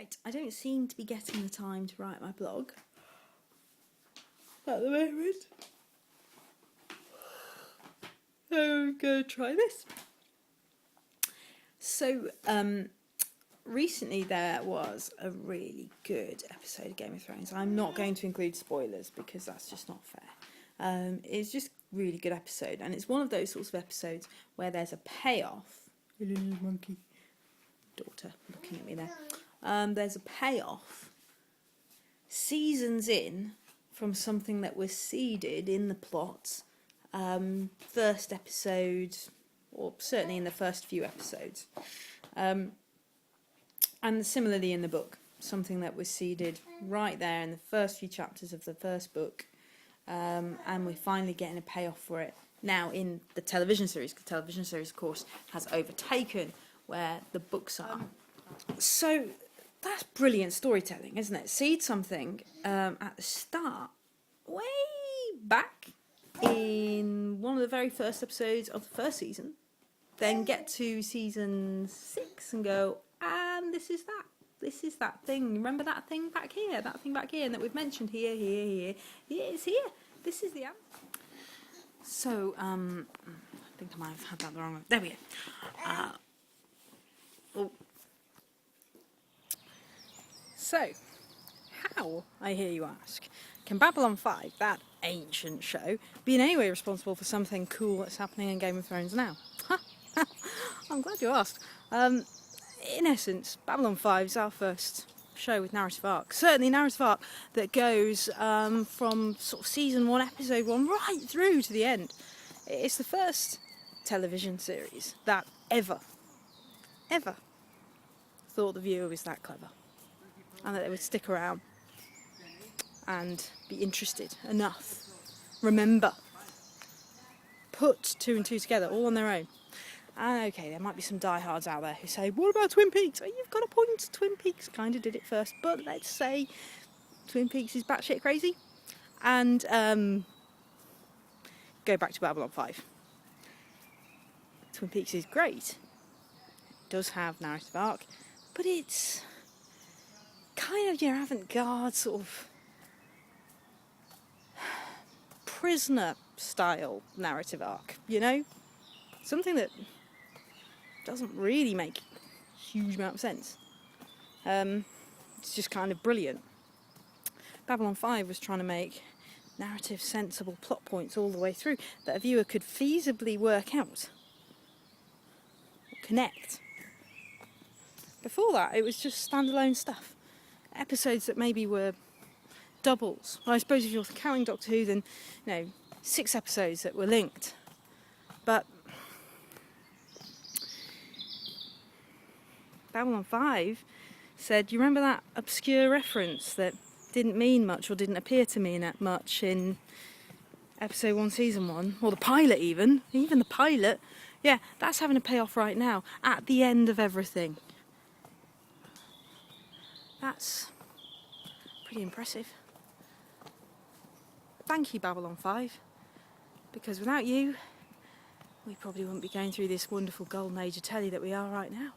Right, I don't seem to be getting the time to write my blog at the moment. So I'm going to try this. So, recently there was a really good episode of Game of Thrones. I'm not going to include spoilers because that's just not fair. It's just a really good episode, and it's one of those sorts of episodes where there's a payoff. A little monkey daughter looking at me there. There's a payoff seasons in from something that was seeded in the plot. First episode, or certainly in the first few episodes. And similarly in the book, something that was seeded right there in the first few chapters of the first book, and we're finally getting a payoff for it now in the television series. The television series, of course, has overtaken where the books are. So that's brilliant storytelling, isn't it? Seed something at the start, way back in one of the very first episodes of the first season, then get to season 6 and go, and this is that thing. Remember that thing back here, that thing back here, and that we've mentioned here. It's here. This is the end. So, I think I might have had that the wrong way. There we go. So, how, I hear you ask, can Babylon 5, that ancient show, be in any way responsible for something cool that's happening in Game of Thrones now? I'm glad you asked. In essence, Babylon 5 is our first show with narrative arc. Certainly narrative arc that goes from sort of season 1, episode 1, right through to the end. It's the first television series that ever thought the viewer was that clever, and that they would stick around and be interested enough, remember, put 2 and 2 together all on their own. And okay, there might be some diehards out there who say, what about Twin Peaks? Oh, you've got a point, Twin Peaks kind of did it first, but let's say Twin Peaks is batshit crazy, and go back to Babylon 5. Twin Peaks is great, it does have narrative arc, but it's kind of your avant-garde sort of prisoner style narrative arc, you know? Something that doesn't really make a huge amount of sense. It's just kind of brilliant. Babylon 5 was trying to make narrative, sensible plot points all the way through that a viewer could feasibly work out, or connect. Before that, it was just standalone stuff. Episodes that maybe were doubles. Well, I suppose if you're counting Doctor Who, then 6 episodes that were linked. But Babylon 5 said, you remember that obscure reference that didn't mean much or didn't appear to mean that much in episode 1, season 1, or the pilot even the pilot, yeah, that's having a payoff right now, at the end of everything. That's pretty impressive. Thank you, Babylon 5, because without you, we probably wouldn't be going through this wonderful golden age of telly that we are right now.